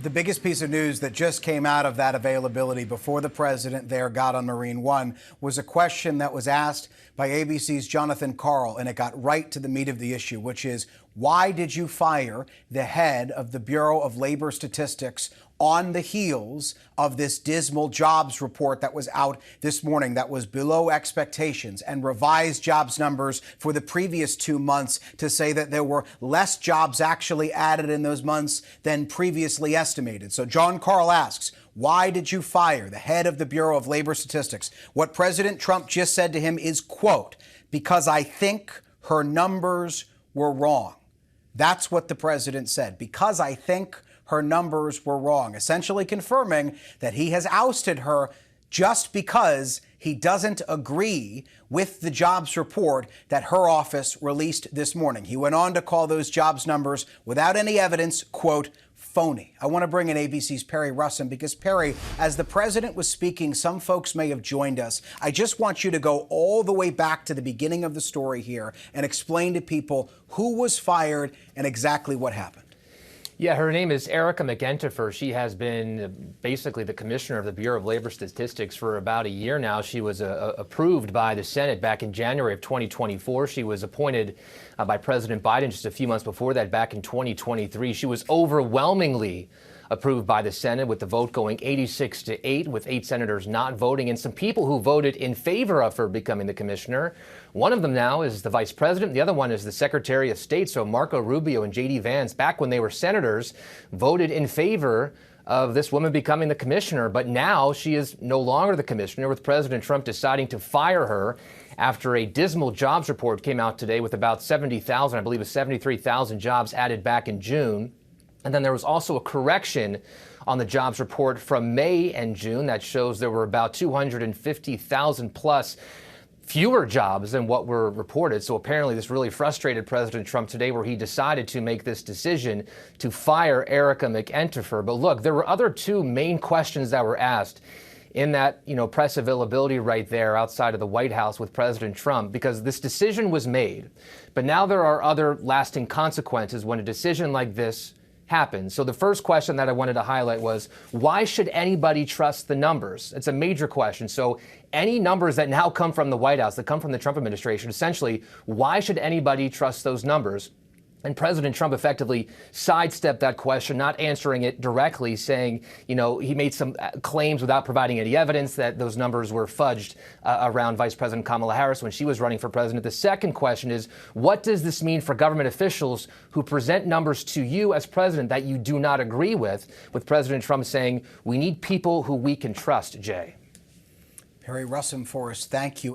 The biggest piece of news that just came out of that availability before the president there got on Marine One was a question that was asked by ABC's Jonathan Karl, and it got right to the meat of the issue, which is, why did you fire the head of the Bureau of Labor Statistics on the heels of this dismal jobs report that was out this morning that was below expectations and revised jobs numbers for the previous 2 months to say that there were less jobs actually added in those months than previously estimated? So John Karl asks, why did you fire the head of the Bureau of Labor Statistics? What President Trump just said to him is, quote, because I think her numbers were wrong. That's what the president said, because I think her numbers were wrong, essentially confirming that he has ousted her just because he doesn't agree with the jobs report that her office released this morning. He went on to call those jobs numbers, without any evidence, quote, phony. I want to bring in ABC's Perry Russom because, Perry, as the president was speaking, some folks may have joined us. I just want you to go all the way back to the beginning of the story here and explain to people who was fired and exactly what happened. Yeah, her name is Erika McEntarfer. She has been basically the commissioner of the Bureau of Labor Statistics for about a year now. She was approved by the Senate back in January of 2024. She was appointed by President Biden just a few months before that, back in 2023. She was overwhelmingly approved by the Senate, with the vote going 86-8, with 8 senators not voting, and some people who voted in favor of her becoming the commissioner. One of them now is the vice president. The other one is the Secretary of State. So Marco Rubio and J.D. Vance, back when they were senators, voted in favor of this woman becoming the commissioner. But now she is no longer the commissioner, with President Trump deciding to fire her after a dismal jobs report came out today with about 70,000, I believe it was 73,000 jobs added back in June. And then there was also a correction on the jobs report from May and June that shows there were about 250,000 plus fewer jobs than what were reported. So apparently this really frustrated President Trump today, where he decided to make this decision to fire Erika McEntarfer. But look, there were other 2 main questions that were asked in that, press availability right there outside of the White House with President Trump, because this decision was made. But now there are other lasting consequences when a decision like this happens. So the first question that I wanted to highlight was, why should anybody trust the numbers? It's a major question. So any numbers that now come from the White House, that come from the Trump administration, essentially, why should anybody trust those numbers? And President Trump effectively sidestepped that question, not answering it directly, saying, he made some claims without providing any evidence that those numbers were fudged around Vice President Kamala Harris when she was running for president. The second question is, what does this mean for government officials who present numbers to you as president that you do not agree with President Trump saying, we need people who we can trust, Jay? Perry Russom for us, thank you.